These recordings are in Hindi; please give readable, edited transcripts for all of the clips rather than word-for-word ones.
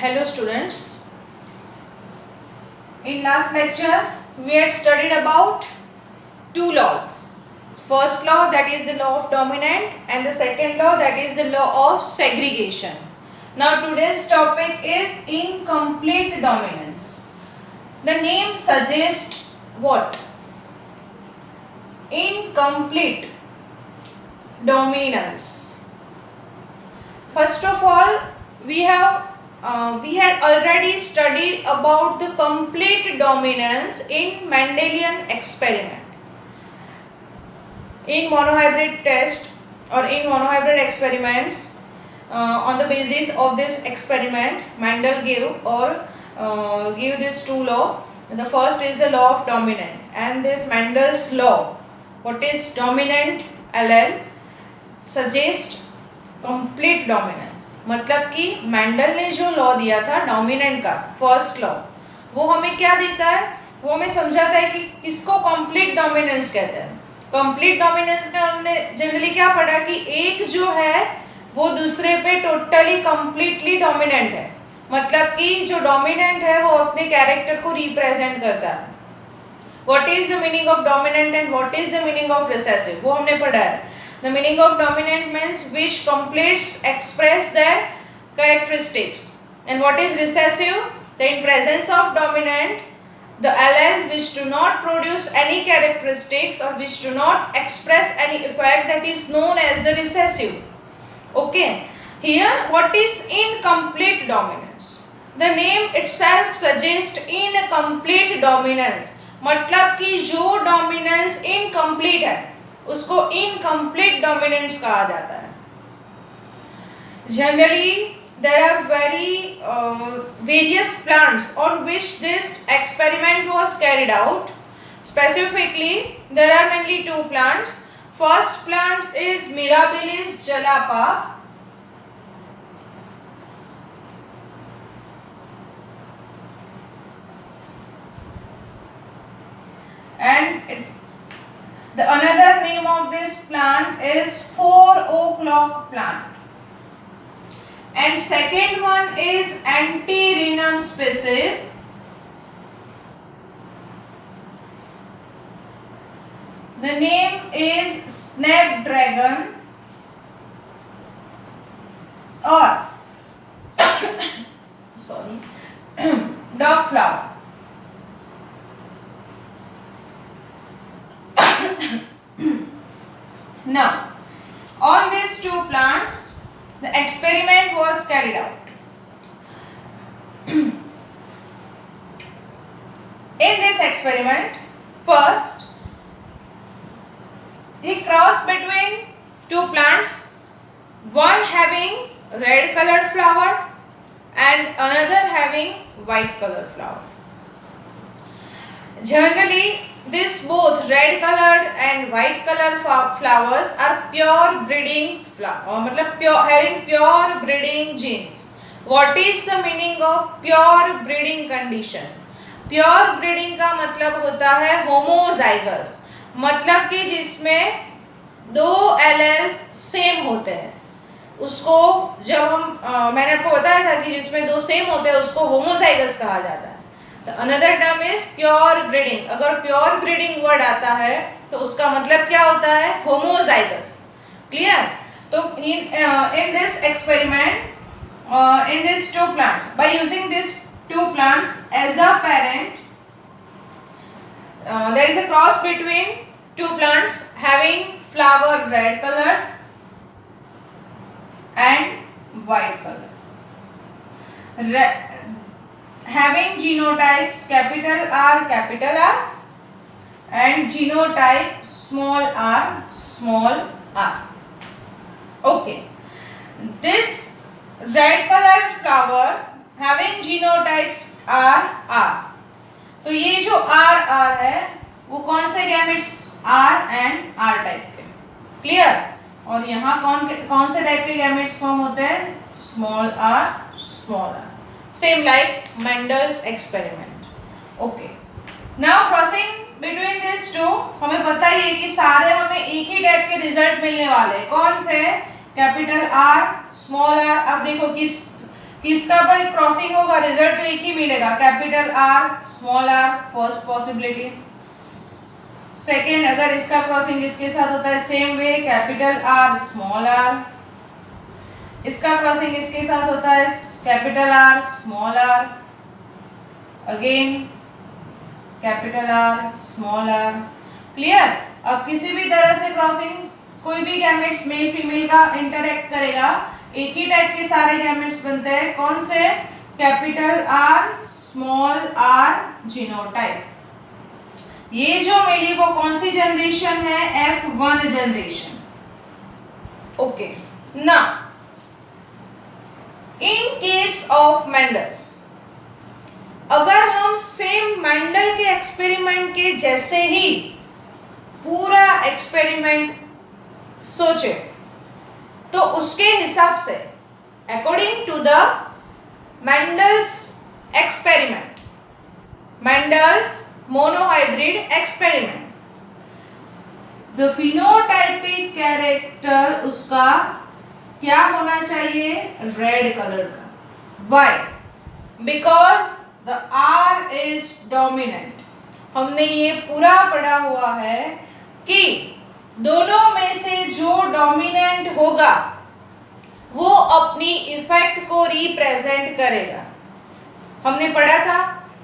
Hello students. In last lecture we had studied about two laws. First law, that is the law of dominant, and the second law, that is the law of segregation. Now today's topic is incomplete dominance. The name suggests what? Incomplete dominance. First of all, we had already studied about the complete dominance in Mendelian experiment. In monohybrid test or in monohybrid experiments, on the basis of this experiment, Mendel gave this two law. The first is the law of dominant, and this Mendel's law, what is dominant allele, suggests complete dominance. मतलब कि मेंडल ने जो लॉ दिया था डोमिनेंट का, फर्स्ट लॉ, वो हमें क्या देता है? वो हमें समझाता है कि किसको कंप्लीट डोमिनेंस कहते हैं. कंप्लीट डोमिनेंस में हमने जनरली क्या पढ़ा कि एक जो है वो दूसरे पे टोटली कंप्लीटली डोमिनेंट है. मतलब कि जो डोमिनेंट है वो अपने कैरेक्टर को रिप्रेजेंट करता है. What is the meaning of dominant and what is the meaning of recessive, वो हमने पढ़ा है. The meaning of dominant means which completes express their characteristics. And what is recessive? The in presence of dominant, the allele which do not produce any characteristics or which do not express any effect, that is known as the recessive. Okay. Here, what is incomplete dominance? The name itself suggests incomplete dominance. मतलब कि जो dominance incomplete है उसको इनकम्प्लीट डोमिनेंस कहा जाता है. Generally there are various plants on which this experiment was carried out. Specifically there are mainly two plants. First plant is Mirabilis jalapa, and the another name of this plant is 4 o'clock plant, and second one is Antirrhinum species. The name is snapdragon or dog flower. Now, on these two plants, the experiment was carried out. In this experiment, first, he crossed between two plants, one having red colored flower and another having white colored flower. Generally, this both red colored and white colored flowers are pure breeding मतलब pure having pure breeding genes. What is the meaning of pure breeding condition? Pure breeding का मतलब होता है homozygous, मतलब कि जिसमें दो एलेल्स सेम होते हैं. उसको जब हम मैंने आपको बताया था कि जिसमें दो सेम होते हैं उसको homozygous कहा जाता है. The another term is pure breeding. अगर pure breeding word आता है तो उसका मतलब क्या होता है? Homozygous. Clear? तो in this experiment, in these two plants, by using these two plants as a parent, there is a cross between two plants having flower red color and white color. Having genotypes capital R and genotype small r. Okay. This red colored flower having genotypes R. तो ये जो R है वो कौन से gametes R and R type के. क्लियर? और यहाँ कौन से टाइप के गैमेट्स फॉर्म होते हैं? Small r. Same like Mendel's experiment. Okay. Now crossing between these two, हमें पता ही है कि सारे हमें एक ही टाइप के रिजल्ट मिलने वाले. कौन से? Capital R, small r. अब देखो किस किसका भाई क्रॉसिंग होगा, रिजल्ट तो एक ही मिलेगा, capital R small R, first possibility. Second, अगर इसका क्रॉसिंग इसके साथ होता है same way, capital R small R. इसका क्रॉसिंग इसके साथ होता है capital R small R, again capital R small R. Clear. अब किसी भी तरह से क्रॉसिंग, कोई भी गैमेट्स मेल फीमेल का इंटरेक्ट करेगा, एक ही टाइप के सारे गैमेट्स बनते हैं, कौन से, capital R small R genotype. ये जो मिली वो कौन सी जनरेशन है, F1 जनरेशन। ओके ना, इन केस ऑफ मेंडल, अगर हम सेम मेंडल के एक्सपेरिमेंट के जैसे ही पूरा एक्सपेरिमेंट सोचे तो उसके हिसाब से according to the Mendel's experiment, Mendel's monohybrid experiment, the phenotypic character उसका क्या होना चाहिए, रेड कलर का। Why, because the R is dominant. हमने ये पूरा पढ़ा हुआ है कि दोनों में से जो डोमिनेंट होगा वो अपनी इफेक्ट को रिप्रेजेंट करेगा। हमने पढ़ा था,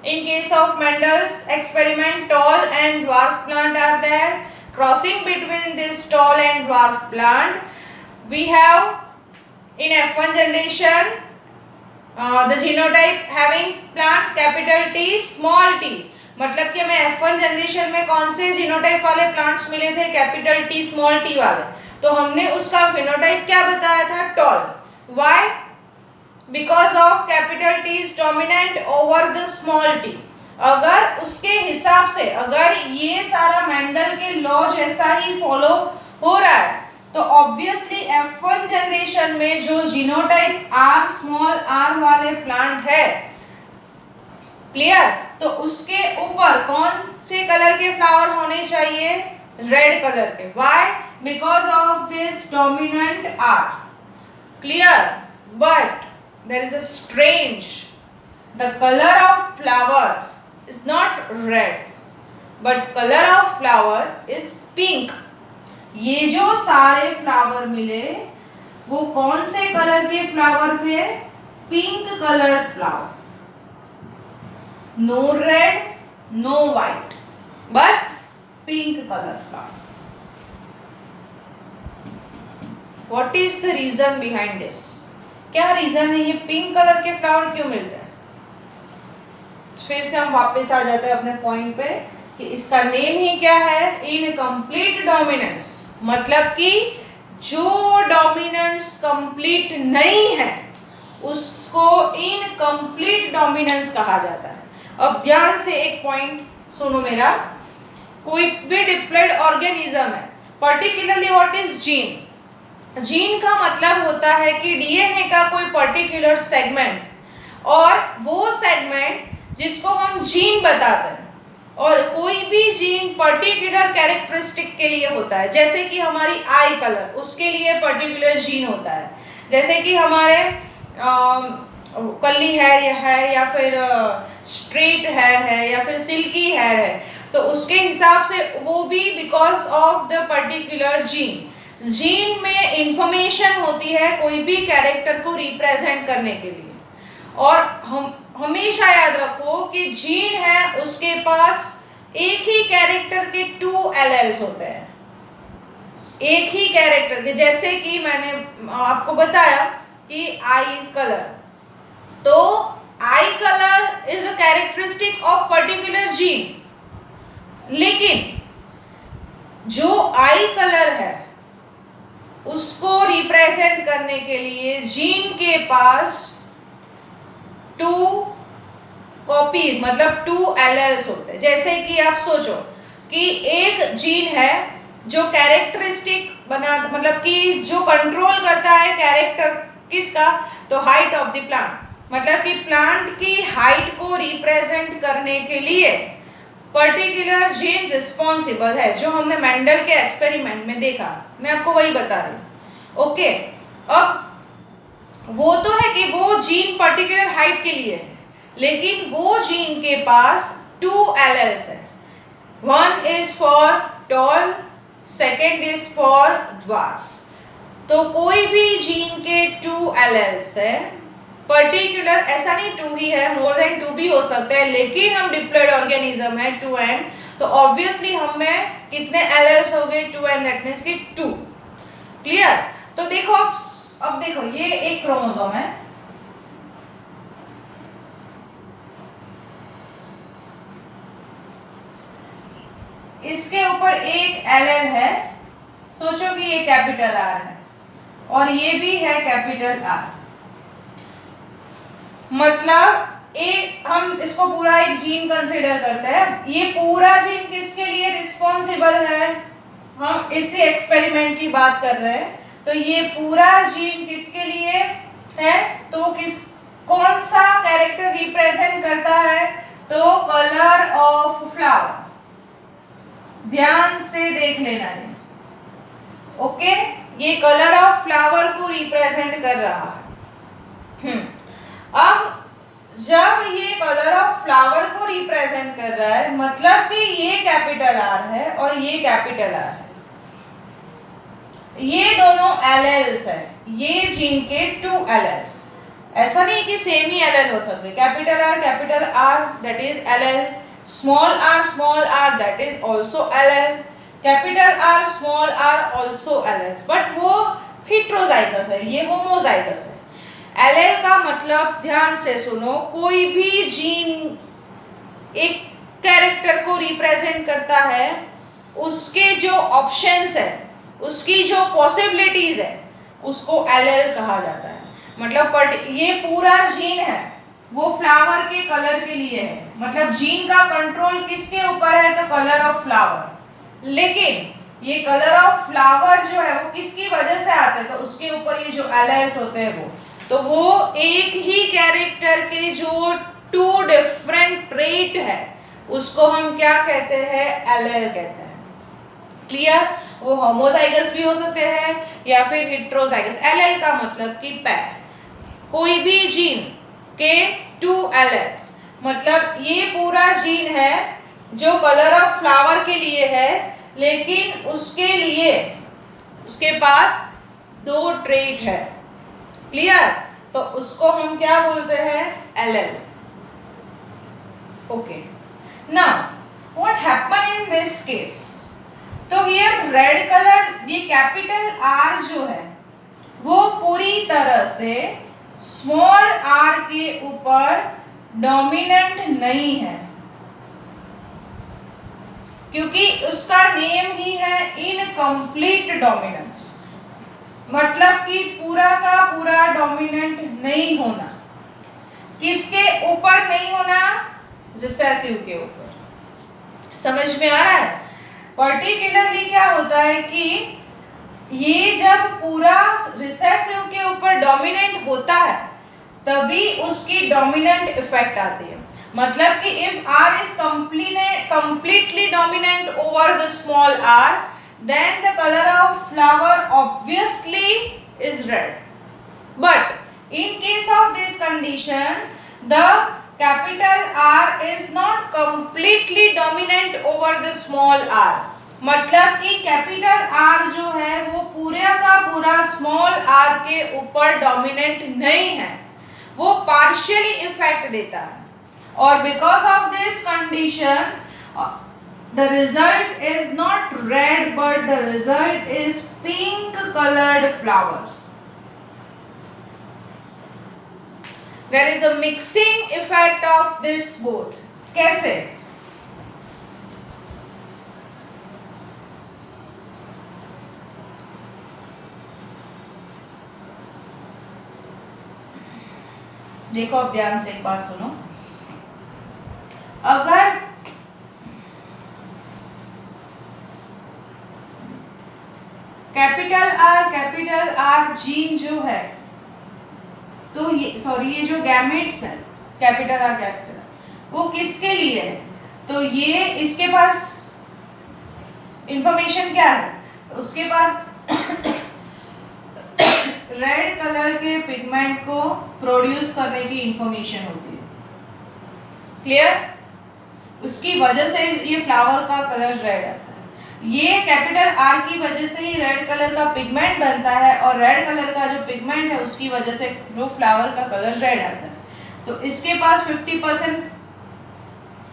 in case of Mendel's experiment, tall and dwarf plant are there. Crossing between this tall and dwarf plant, we have in F1 generation the genotype having plant capital T small t। मतलब कि हमें F1 जनरेशन में कौन से जीनोटाइप वाले प्लांट्स मिले थे, कैपिटल टी स्मॉल टी वाले। तो हमने उसका फिनोटाइप क्या बताया था, tall. Why, because of capital T is dominant over the small T. अगर उसके हिसाब से, अगर ये सारा मेंडल के लॉ जैसा ही फॉलो हो रहा है तो ऑब्वियसली F1 जनरेशन में जो जीनोटाइप आर स्मॉल आर वाले प्लांट है, क्लियर, तो उसके ऊपर कौन से कलर के फ्लावर होने चाहिए, रेड कलर के। Why, because of this dominant R. Clear. But there is a strange, the color of flower is not red but color of flower is pink। ये जो सारे फ्लावर मिले वो कौन से कलर के फ्लावर थे, pink coloured flower, no red no white but pink colour flower. What is the reason behind this, क्या रीजन है, ये पिंक कलर के फ्लावर क्यों मिलते हैं। फिर से हम वापस आ जाते हैं अपने पॉइंट पे कि इसका नेम ही क्या है, इनकम्प्लीट डोमिनेंस। मतलब कि जो डोमिनेंस कंप्लीट नहीं है उसको इनकम्प्लीट डोमिनेंस कहा जाता है। अब ध्यान से एक पॉइंट सुनो मेरा, कोई भी डिप्लॉयड ऑर्गेनिज्म है, particularly what is gene. Gene का मतलब होता है कि डीएनए का कोई पर्टिकुलर सेगमेंट, और वो सेगमेंट जिसको हम जीन बताते हैं, और कोई भी जीन पर्टिकुलर कैरेक्टरिस्टिक के लिए होता है। जैसे कि हमारी आई कलर, उसके लिए पर्टिकुलर जीन होता है। जैसे कि हमारे कर्ली हेयर है या फिर स्ट्रेट हेयर है या फिर सिल्की हेयर है, तो उसके हिसाब से वो भी because of the particular gene. Gene में इंफॉर्मेशन होती है कोई भी कैरेक्टर को रिप्रेजेंट करने के लिए। और हम हमेशा याद रखो कि जीन है उसके पास एक ही कैरेक्टर के 2 एलेल्स होते हैं, एक ही कैरेक्टर के। जैसे कि मैंने आपको बताया कि आईज कलर, तो आई colour is a characteristic of particular gene, लेकिन जो आई कलर है उसको रिप्रेजेंट करने के लिए जीन के पास 2 कॉपीज मतलब 2 एलेल्स होते हैं। जैसे कि आप सोचो कि एक जीन है जो कैरेक्टरिस्टिक बना, मतलब कि जो कंट्रोल करता है कैरेक्टर किसका, तो हाइट ऑफ द प्लांट, मतलब कि प्लांट की हाइट को रिप्रेजेंट करने के लिए पर्टिकुलर जीन रिस्पॉन्सिबल है, जो हमने मेंडल के एक्सपेरिमेंट में देखा। मैं आपको वही बता रही हूँ। ओके, अब वो तो है कि वो जीन पर्टिकुलर हाइट के लिए है, लेकिन वो जीन के पास 2 एलेल्स है. One is for tall, second is for dwarf. तो कोई भी जीन के 2 एलेल्स है पर्टिकुलर, ऐसा नहीं 2 ही है, मोर देन 2 भी हो सकता है, लेकिन हम डिप्लॉयड ऑर्गेनिज्म है 2n, तो ऑब्वियसली हमें कितने एलेल्स हो गए 2n, दैट मीन्स कि 2. क्लियर. तो देखो अब देखो ये एक क्रोमोसोम है, इसके ऊपर एक एलेल है. सोचो कि ये कैपिटल आर है और ये भी है कैपिटल आर. मतलब एक हम इसको पूरा एक जीन कंसीडर करते हैं. ये पूरा जीन किसके लिए रिस्पॉन्सिबल है? हम इसी एक्सपेरिमेंट की बात कर रहे हैं. तो ये पूरा जीन किसके लिए है? तो कौन सा कैरेक्टर रिप्रेजेंट करता है? तो कलर ऑफ फ्लावर. ध्यान से देख लेना है. ओके, ये कलर ऑफ फ्लावर को रिप्रेजेंट कर रहा है. अब जब ये कलर ऑफ फ्लावर को रिप्रेजेंट कर रहा है, मतलब कि ये कैपिटल आर है और ये कैपिटल आर है, ये दोनों एलेल्स है, ये जीन के 2 एलेल्स. ऐसा नहीं कि सेम ही एलेल हो सकते. Capital R that is allele, small R that is also allele, capital R small R also alleles. But वो हेटेरोजाइगस है, ये होमोजाइगस है. एलेल का मतलब ध्यान से सुनो, कोई भी जीन एक कैरेक्टर को रिप्रेजेंट करता है, उसके जो ऑप्शंस है, उसकी जो पॉसिबिलिटीज है, उसको एलेल कहा जाता है. मतलब ये पूरा जीन है वो फ्लावर के कलर के लिए है. मतलब जीन का कंट्रोल किसके ऊपर है? तो कलर ऑफ फ्लावर. लेकिन ये कलर ऑफ फ्लावर जो है वो किसकी वजह से आते हैं? तो उसके ऊपर ये जो एलेल्स होते हैं वो एक ही कैरेक्टर के जो 2 डिफरेंट ट्रेट है उसको हम क्या कहते हैं? एलेल कहते हैं. क्लियर. वो होमोजाइगस भी हो सकते हैं या फिर हेटेरोजाइगस. एलेल का मतलब कि पैर. कोई भी जीन के 2 एलेल्स, मतलब ये पूरा जीन है जो कलर ऑफ फ्लावर के लिए है, लेकिन उसके पास 2 ट्रेट है. क्लियर. तो उसको हम क्या बोलते हैं? Allele. Okay. Now what happen in this case? तो हियर रेड कलर, ये कैपिटल आर जो है वो पूरी तरह से स्मॉल आर के ऊपर डोमिनेंट नहीं है, क्योंकि उसका नेम ही है इनकम्प्लीट डोमिनेंस. मतलब कि पूरा का पूरा डोमिनेंट नहीं होना. किसके ऊपर नहीं होना? रिसेसिव के ऊपर. समझ में आ रहा है? पर्टिकुलरली क्या होता है कि ये जब पूरा रिसेसिव के ऊपर डोमिनेंट होता है तभी उसकी डोमिनेंट इफेक्ट आती है. मतलब कि if R is completely dominant over the small r, then the color of flower obviously is red. But in case of this condition, the capital R is not completely dominant over the small r. मतलब कि कैपिटल R जो है वो पूरा का पूरा स्मॉल r के ऊपर डोमिनेंट नहीं है, वो पार्शियली इफेक्ट देता है. और because of this condition the result is not red but the result is pink colored flowers. There is a mixing effect of this both. कैसे? देखो अब ध्यान से एक बात सुनो. अगर कैपिटल आर जीन जो है, तो ये जो गैमेट्स है कैपिटल आर वो किसके लिए है? तो ये इसके पास इंफॉर्मेशन क्या है? तो उसके पास रेड कलर के पिगमेंट को प्रोड्यूस करने की इंफॉर्मेशन होती है। क्लियर? उसकी वजह से ये फ्लावर का कलर रेड आता है। ये कैपिटल आर की वजह से ही रेड कलर का पिगमेंट बनता है और रेड कलर का जो पिगमेंट है उसकी वजह से जो फ्लावर का कलर रेड आता है। तो इसके पास 50%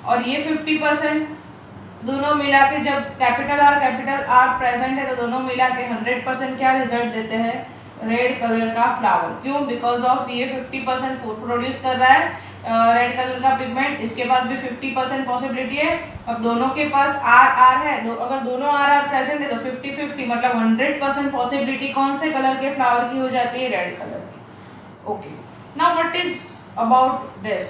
और ये 50%, दोनों मिला के जब कैपिटल आर प्रेजेंट है तो दोनों मिला के 100% क्या रिजल्ट देते हैं? रेड कलर का फ्लावर। क्यों? बिकॉज ऑफ ये 50% प्रोड्यूस कर रहा है रेड कलर का पिगमेंट, इसके पास भी 50% पॉसिबिलिटी है। अब दोनों के पास आर है, अगर दोनों आर प्रेजेंट है तो 50-50 मतलब 100% पॉसिबिलिटी कौन से कलर के फ्लावर की हो जाती है? रेड कलर की। Okay, now what is about this?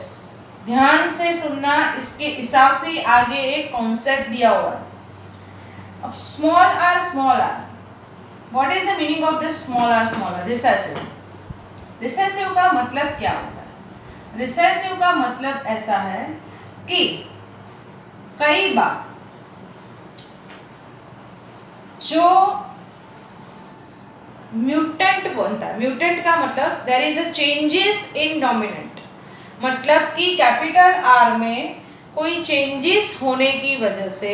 ध्यान से सुनना, इसके हिसाब से ही आगे एक कॉन्सेप्ट दिया हुआ है। अब small R, what is the meaning of this small R? Recessive. Recessive का मतलब क्या होता है? रिसेसिव का मतलब ऐसा है कि कई बार जो म्यूटेंट बनता है, म्यूटेंट का मतलब there is a changes in dominant, मतलब कि कैपिटल आर में कोई चेंजेस होने की वजह से,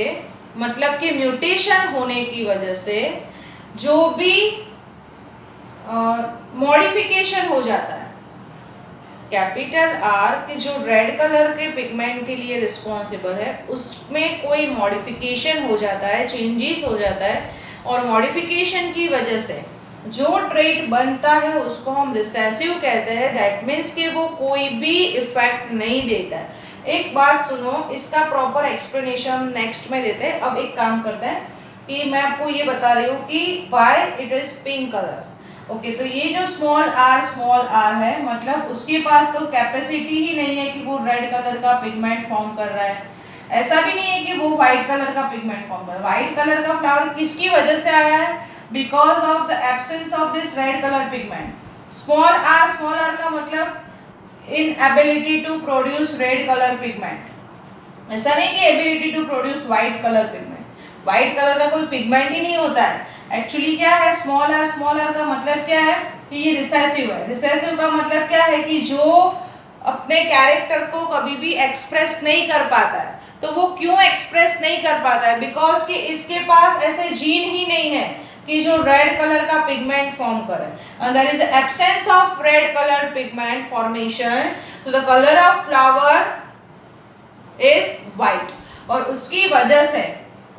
मतलब कि म्यूटेशन होने की वजह से जो भी मॉडिफिकेशन हो जाता है, कैपिटल आर के जो रेड कलर के पिगमेंट के लिए रिस्पॉन्सिबल है उसमें कोई मॉडिफिकेशन हो जाता है, चेंजेस हो जाता है, और मॉडिफिकेशन की वजह से जो ट्रेट बनता है उसको हम रिसेसिव कहते हैं। दैट मीन्स कि वो कोई भी इफेक्ट नहीं देता है। एक बात सुनो, इसका प्रॉपर एक्सप्लेनेशन नेक्स्ट में देते हैं। अब एक काम करते हैं कि मैं आपको ये बता रही हूँ कि why it is pink colour. Okay, तो ये जो स्मॉल आर है, मतलब उसके पास तो कैपेसिटी ही नहीं है कि वो रेड कलर का पिगमेंट फॉर्म कर रहा है। ऐसा भी नहीं है कि वो व्हाइट कलर का पिगमेंट फॉर्म कर रहा है। व्हाइट कलर का फ्लावर किसकी वजह से आया है? Because of the absence of this red colour pigment. Small R का मतलब inability to produce red colour pigment. ऐसा नहीं कि ability to produce white colour pigment. White colour का कोई पिगमेंट ही नहीं होता है। एक्चुअली क्या है स्मॉल आर का मतलब क्या है कि ये रिसेसिव है। रिसेसिव का मतलब क्या है कि जो अपने कैरेक्टर को कभी भी एक्सप्रेस नहीं कर पाता है। तो वो क्यों एक्सप्रेस नहीं कर पाता है? बिकॉज कि इसके पास ऐसे जीन ही नहीं है कि जो रेड कलर का पिगमेंट फॉर्म करे, and there is absence of red color pigment formation, so the color of flower is white। और उसकी वजह से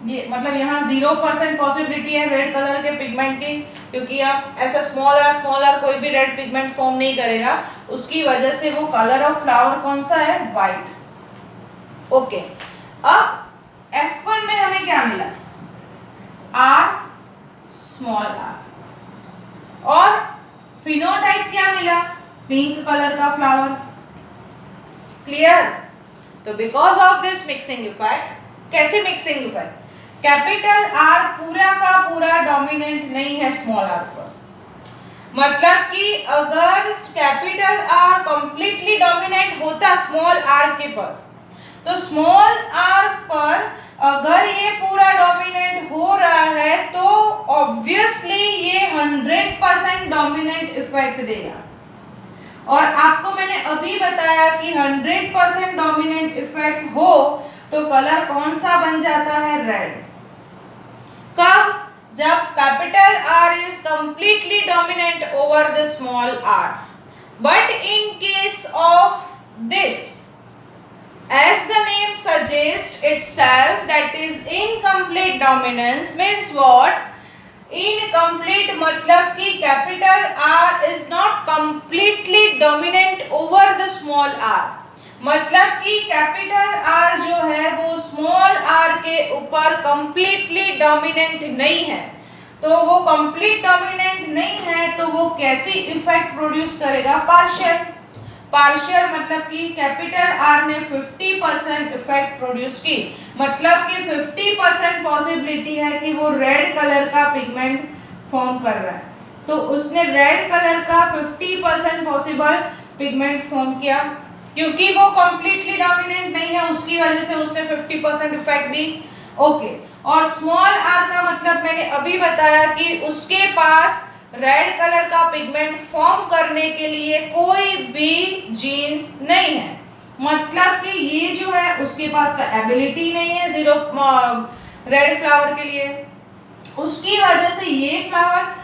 ये मतलब यहाँ 0% पॉसिबिलिटी है रेड कलर के पिगमेंट की, क्योंकि आप ऐसा स्मॉल आर कोई भी रेड पिगमेंट फॉर्म नहीं करेगा। उसकी वजह से वो कलर ऑफ फ्लावर कौन सा है? व्हाइट। ओके, अब F1 में हमें क्या मिला? आर स्मॉल आर, और फिनोटाइप क्या मिला? पिंक कलर का फ्लावर। क्लियर? तो because of this mixing effect, कैसे मिक्सिंग इफेक्ट? कैपिटल आर पूरा का पूरा डोमिनेंट नहीं है स्मॉल आर पर, मतलब कि अगर कैपिटल आर कंप्लीटली डोमिनेंट होता स्मॉल आर के पर, तो स्मॉल आर पर अगर ये पूरा डोमिनेंट हो रहा है तो ऑब्वियसली ये 100% डोमिनेंट इफेक्ट देगा। और आपको मैंने अभी बताया कि 100% डोमिनेंट इफेक्ट हो तो कलर कौन सा बन जाता है? रेड। कब? जब capital R is completely dominant over the small R. But in case of this, as the name suggests itself, that is incomplete dominance means what? Incomplete मतलब कि capital R is not completely dominant over the small r, मतलब कि capital R जो है वो small r के ऊपर completely dominant नहीं है। तो वो complete dominant नहीं है तो वो कैसी इफेक्ट प्रोड्यूस करेगा? पार्शियल मतलब कि कैपिटल आर ने 50% इफेक्ट प्रोड्यूस की, मतलब कि 50% पॉसिबिलिटी है कि वो रेड कलर का पिगमेंट फॉर्म कर रहा है। तो उसने रेड कलर का 50% पॉसिबल पिगमेंट फॉर्म किया, क्योंकि वो कंप्लीटली डोमिनेंट नहीं है उसकी वजह से उसने 50% इफेक्ट दी। ओके, और स्मॉल आर का मतलब मैंने अभी बताया कि उसके पास रेड कलर का पिगमेंट फॉर्म करने के लिए कोई भी जीन्स नहीं है। मतलब कि ये जो है उसके पास का एबिलिटी नहीं है जीरो रेड फ्लावर के लिए, उसकी वजह से ये फ्लावर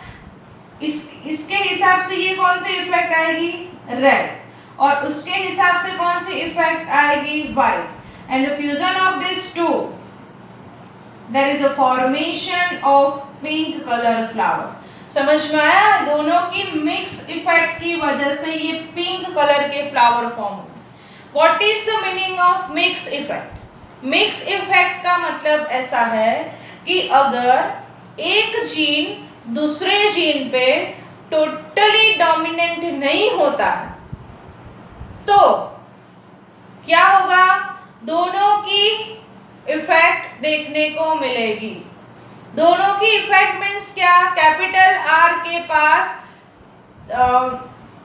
इसके हिसाब से ये कौन सी इफेक्ट आएगी, रेड, और उसके हिसाब से कौन सी इफेक्ट आएगी, white. And the fusion of this two there is a formation of pink colour flower. समझ में आया? दोनों की मिक्स इफेक्ट की वजह से ये पिंक कलर के फ्लावर फॉर्म हुए। What is the meaning of mix effect? Mix effect का मतलब ऐसा है कि अगर एक जीन दूसरे जीन पे टोटली डोमिनेंट नहीं होता है तो क्या होगा, दोनों की इफेक्ट देखने को मिलेगी। दोनों की इफेक्ट मीन्स क्या, कैपिटल आर के पास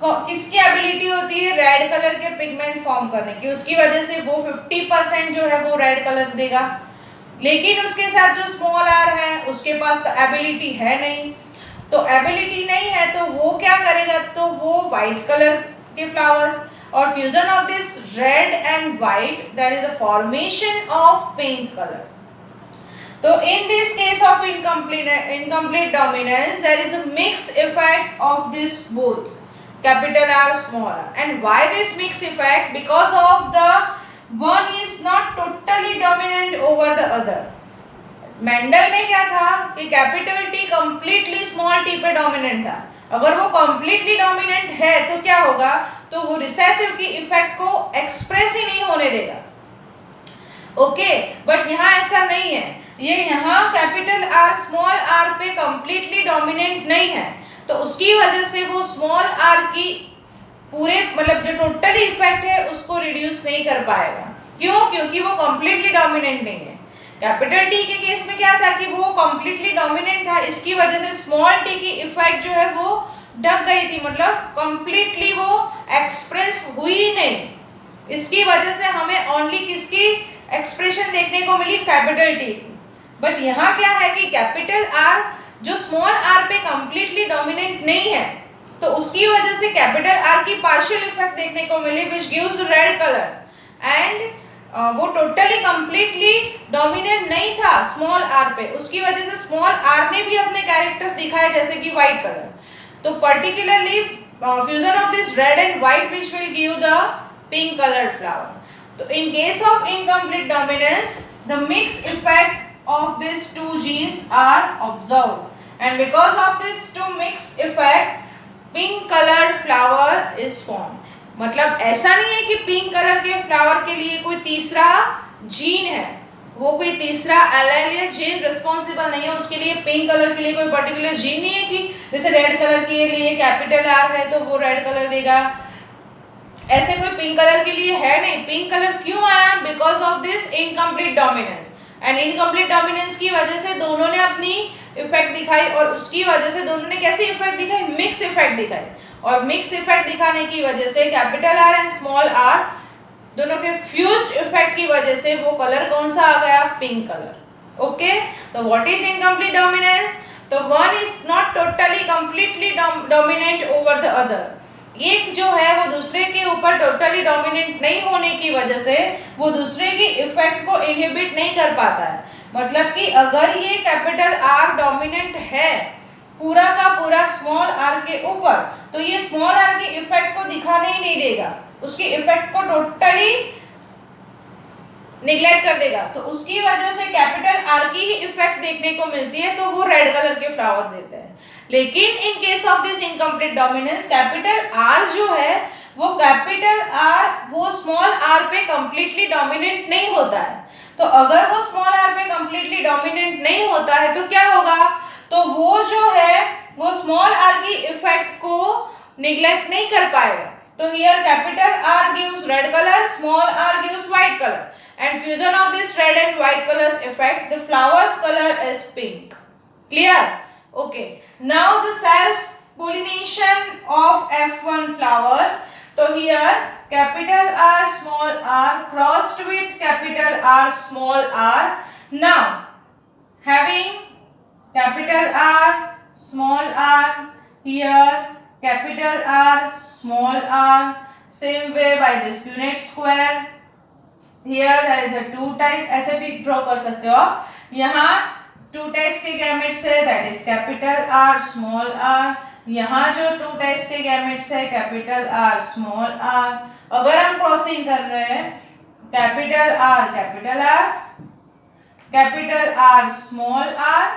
किसकी एबिलिटी होती है, रेड कलर के पिगमेंट फॉर्म करने की, उसकी वजह से वो 50% जो है वो रेड कलर देगा। लेकिन उसके साथ जो स्मॉल आर है उसके पास तो एबिलिटी है नहीं, तो एबिलिटी नहीं है तो वो क्या करेगा, तो वो वाइट कलर के फ्लावर्स, और fusion of this red and white there is a formation of pink colour. तो in this case of incomplete dominance, there is a mixed effect of this both capital R, small r. And why this mixed effect? Because of the one is not totally dominant over the other. Mendel में क्या था कि capital T completely small T पे डोमिनेंट था। अगर वो कंप्लीटली डोमिनेंट है तो क्या होगा, तो वो रिसेसिव की इफेक्ट को एक्सप्रेस ही नहीं होने देगा। ओके, बट यहाँ ऐसा नहीं है, ये यहाँ कैपिटल आर स्मॉल आर पे कंप्लीटली डोमिनेंट नहीं है, तो उसकी वजह से वो स्मॉल आर की पूरे मतलब जो टोटली इफेक्ट है उसको रिड्यूस नहीं कर पाएगा। क्यों? क्योंकि वो कंप्लीटली डोमिनेंट नहीं है। कैपिटल टी के केस में क्या था कि वो कंप्लीटली डोमिनेंट था, इसकी वजह से स्मॉल टी की इफेक्ट जो है वो ढक गई थी, मतलब कंप्लीटली वो एक्सप्रेस हुई नहीं। इसकी वजह से हमें ओनली किसकी एक्सप्रेशन देखने को मिली, कैपिटल टी की। बट यहाँ क्या है कि कैपिटल आर जो स्मॉल आर पे कंप्लीटली डोमिनेंट नहीं है, तो उसकी वजह से कैपिटल आर की पार्शियल इफेक्ट देखने को मिली which gives red colour, and वो टोटली कंप्लीटली डोमिनेंट नहीं था स्मॉल आर पे, उसकी वजह से स्मॉल आर ने भी अपने कैरेक्टर्स दिखाए जैसे कि वाइट कलर। तो particularly fusion of this red and white which will give the pink coloured flower. तो in case of incomplete dominance, the mixed effect of these two genes are observed, and because of this two mixed effect, pink colored flower is formed. मतलब ऐसा नहीं है कि पिंक कलर के फ्लावर के लिए कोई तीसरा जीन है, वो कोई तीसरा एलेलियस जीन रिस्पॉन्सिबल नहीं है, उसके लिए पिंक कलर के लिए कोई पर्टिकुलर जीन नहीं है कि जैसे रेड कलर के लिए कैपिटल आर है तो वो रेड कलर देगा, ऐसे कोई पिंक कलर के लिए है नहीं। पिंक कलर क्यों आया? Because of this incomplete dominance, and incomplete dominance की वजह से दोनों ने अपनी इफेक्ट दिखाई, और उसकी वजह से दोनों ने कैसी इफेक्ट दिखाई, मिक्स इफेक्ट दिखाई, और मिक्स इफेक्ट दिखाने की वजह से capital R and small R दोनों के फ्यूज्ड इफेक्ट की वजह से वो कलर कौन सा आ गया, पिंक कलर। ओके, तो व्हाट इज इनकम्प्लीट डोमिनेंस? तो one is not totally completely dominant over the other, एक जो है वो दूसरे के ऊपर टोटली डोमिनेंट नहीं होने की वजह से वो दूसरे की इफेक्ट को इनहिबिट नहीं कर पाता है। मतलब कि अगर ये कैपिटल आर डोमिनेंट है पूरा का पूरा स्मॉल आर के ऊपर, तो ये स्मॉल आर की इफेक्ट को दिखाने ही नहीं देगा, उसकी इफेक्ट को टोटली निगलेक्ट कर देगा, तो उसकी वजह से कैपिटल आर की ही इफेक्ट देखने को मिलती है, तो वो रेड कलर के फ्लावर देते हैं। लेकिन इन case of this incomplete dominance, capital R जो है वो कैपिटल आर वो स्मॉल आर पे कंप्लीटली डोमिनेंट नहीं होता है, तो अगर वो स्मॉल आर पे कंप्लीटली डोमिनेंट नहीं होता है तो क्या होगा, तो वो जो है वो स्मॉल आर की इफेक्ट को निगलेक्ट नहीं कर पाएगा। तो here capital R gives red colour, small R gives white colour, and fusion of this red and white colors affect the flowers color as pink. Clear? Okay, now the self pollination of F1 flowers. So here capital R small r crossed with capital R small r. Now having capital R small r here capital R, small r. Same way by this Punnett square. Here there is a two type, ऐसे भी ड्रॉ कर सकते हो आप. यहाँ टू टाइप्स के गैमेट्स है, that is capital R small R. यहाँ जो टू टाइप्स के गैमेट्स है कैपिटल आर स्मॉल आर. अगर हम क्रॉसिंग कर रहे हैं capital R capital R small R,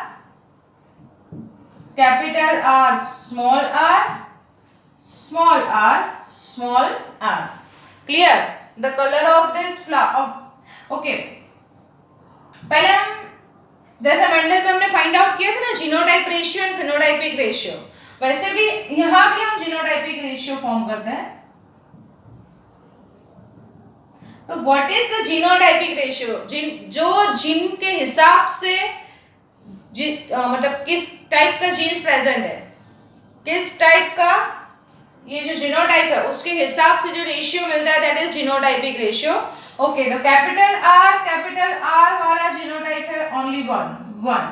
capital R small R, small R small R. Clear? The colour of this flower. Okay, पहले हम जैसे मेंडल में हमने फाइंड आउट किया था ना genotype ratio and phenotypic ratio, वैसे भी यहां भी हम जीनोटाइपिक रेशियो फॉर्म करते हैं. तो what is the genotypic ratio? जो जीन के हिसाब से मतलब किस टाइप का जीन्स प्रेजेंट है, किस टाइप का ये जो जीनोटाइप है उसके हिसाब से जो रेशियो मिलता है that is genotypic ratio. Okay, तो कैपिटल आर वाला जीनोटाइप है only one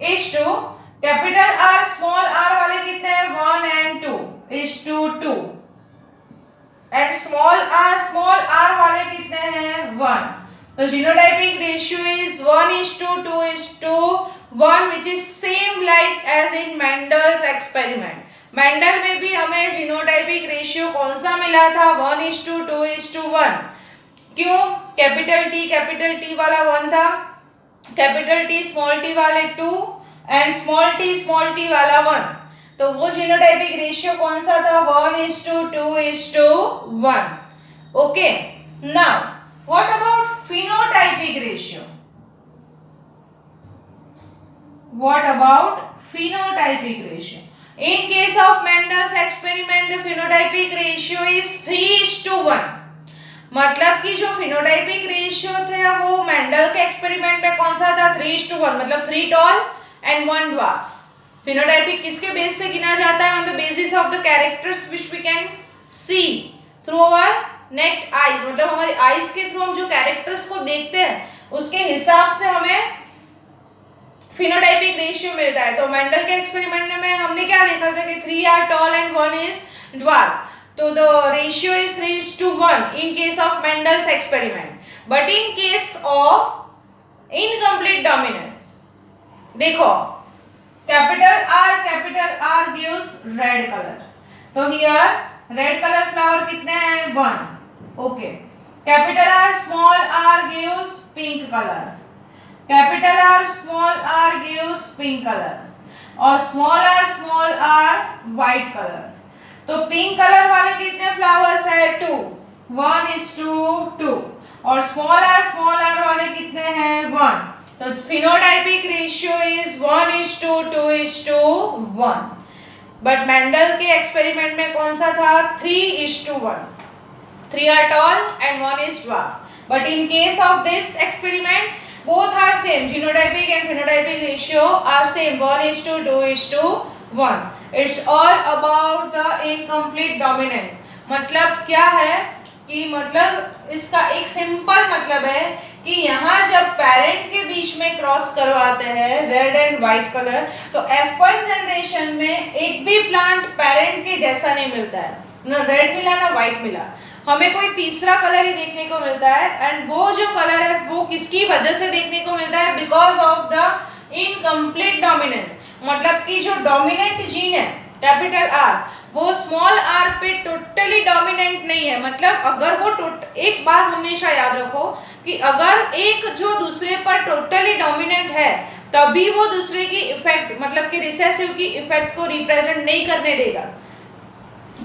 is two. Capital R small R वाले कितने हैं? 1 and 2 is two 2. And small R वाले कितने हैं? 1. तो genotypic ratio is 1:2:1 which is same like as in Mendel's experiment. Mendel में भी हमें जीनोटाइपिक रेशियो कौन सा मिला था? 1:2:1. क्यों? कैपिटल टी वाला 1 था, कैपिटल टी स्मॉल टी वाले 2 एंड स्मॉल टी वाला 1. तो वो जीनोटाइपिक रेशियो कौन सा था? 1:2:1. Okay, now what about phenotypic ratio? What about phenotypic ratio? In case of Mendel's experiment, the phenotypic ratio is 3:1. मतलब कि जो phenotypic ratio थे वो मेंडल के एक्सपेरिमेंट में कौन सा था? 3:1. मतलब 3 tall and 1 dwarf. Phenotypic किसके बेस से गिना जाता है? On the basis of the characters which we can see through our naked eyes. मतलब हमारी eyes के थ्रू हम जो कैरेक्टर्स को देखते हैं उसके हिसाब से हमें फिनोटाइपिक रेशियो मिलता है. तो मेंडल के एक्सपेरिमेंट में हमने क्या देखा था कि 3 are tall and 1 is dwarf. तो the ratio is 3:1 in case of Mendel's experiment. But in case of incomplete dominance, देखो capital R gives red colour. तो हियर रेड कलर फ्लावर कितने हैं? 1. Okay, capital R small R gives pink colour. Capital R small R gives pink colour और स्मॉल आर व्हाइट कलर. तो पिंक कलर वाले कितने फ्लावर्स है? 2. 1:2. और स्मॉल आर वाले कितने हैं? 1. तो phenotypic ratio is 1:2:1. But Mendel के एक्सपेरिमेंट में कौन सा था? 3:1. 3 are tall and 1 is dwarf. But in case of this experiment, both are same. Genotypic and phenotypic ratio are same. 1:2:1. It's all about the incomplete dominance. मतलब क्या है कि मतलब इसका एक सिंपल मतलब है कि यहाँ जब पेरेंट के बीच में क्रॉस करवाते हैं रेड एंड व्हाइट कलर, तो F1 जनरेशन में एक भी प्लांट पेरेंट के जैसा नहीं मिलता है. ना रेड मिला ना व्हाइट मिला, हमें कोई तीसरा कलर ही देखने को मिलता है. एंड वो जो कलर है वो किसकी वजह से देखने को मिलता है? Because of the incomplete dominance. मतलब कि जो डोमिनेंट जीन है कैपिटल आर वो स्मॉल आर पे टोटली डोमिनेंट नहीं है. मतलब अगर वो एक बात हमेशा याद रखो कि अगर एक जो दूसरे पर टोटली डोमिनेंट है तभी वो दूसरे की इफेक्ट मतलब कि रिसेसिव की इफेक्ट को रिप्रेजेंट नहीं करने देगा.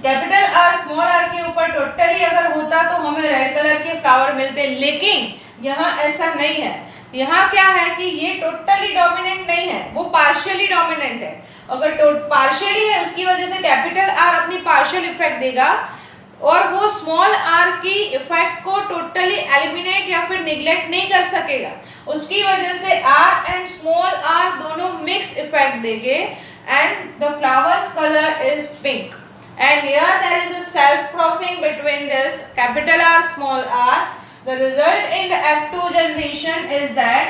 कैपिटल आर स्मॉल आर के ऊपर टोटली अगर होता तो हमें रेड कलर के फ्लावर मिलते, लेकिन यहाँ ऐसा नहीं है. यहाँ क्या है कि ये टोटली डोमिनेंट नहीं है, वो पार्शियली डोमिनेंट है. अगर पार्शियली है उसकी वजह से कैपिटल आर अपनी पार्शियल इफेक्ट देगा और वो स्मॉल आर की इफेक्ट को टोटली एलिमिनेट या फिर निगलेक्ट नहीं कर सकेगा. उसकी वजह से आर एंड स्मॉल आर दोनों मिक्स इफेक्ट देंगे and the flowers colour is pink. And here there is a self crossing between this capital R small r. The result in the F2 generation is that,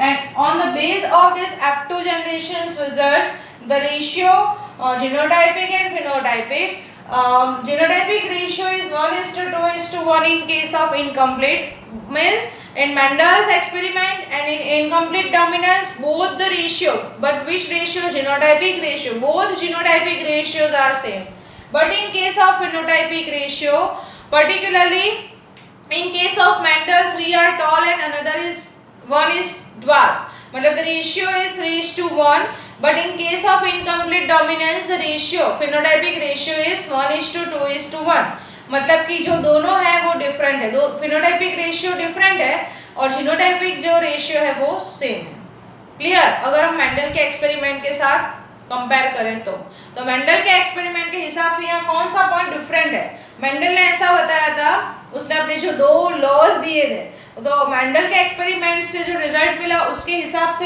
and on the base of this F2 generation's result, the ratio genotypic and phenotypic. Genotypic ratio is 1:2:1 in case of incomplete, means in Mendel's experiment and in incomplete dominance both the ratio, but which ratio? Genotypic ratio. Both genotypic ratios are same. But in case of phenotypic ratio, particularly in case of Mendel, 3 are tall and another is 1 is dwarf. मतलब the ratio is 3:1. But in case of incomplete dominance, the ratio phenotypic ratio is 1:2:1. मतलब कि जो दोनों है वो डिफरेंट है, दो फिनोटाइपिक रेशियो डिफरेंट है और जीनोटाइपिक जो रेशियो है वो सेम है. क्लियर? अगर हम मेंडल के एक्सपेरिमेंट के साथ कंपेयर करें तो मेंडल के एक्सपेरिमेंट के हिसाब से यहाँ कौन सा पॉइंट डिफरेंट है? मेंडल ने ऐसा बताया था, उसने अपने जो 2 लॉज दिए थे, तो मेंडल के एक्सपेरिमेंट से जो रिजल्ट मिला उसके हिसाब से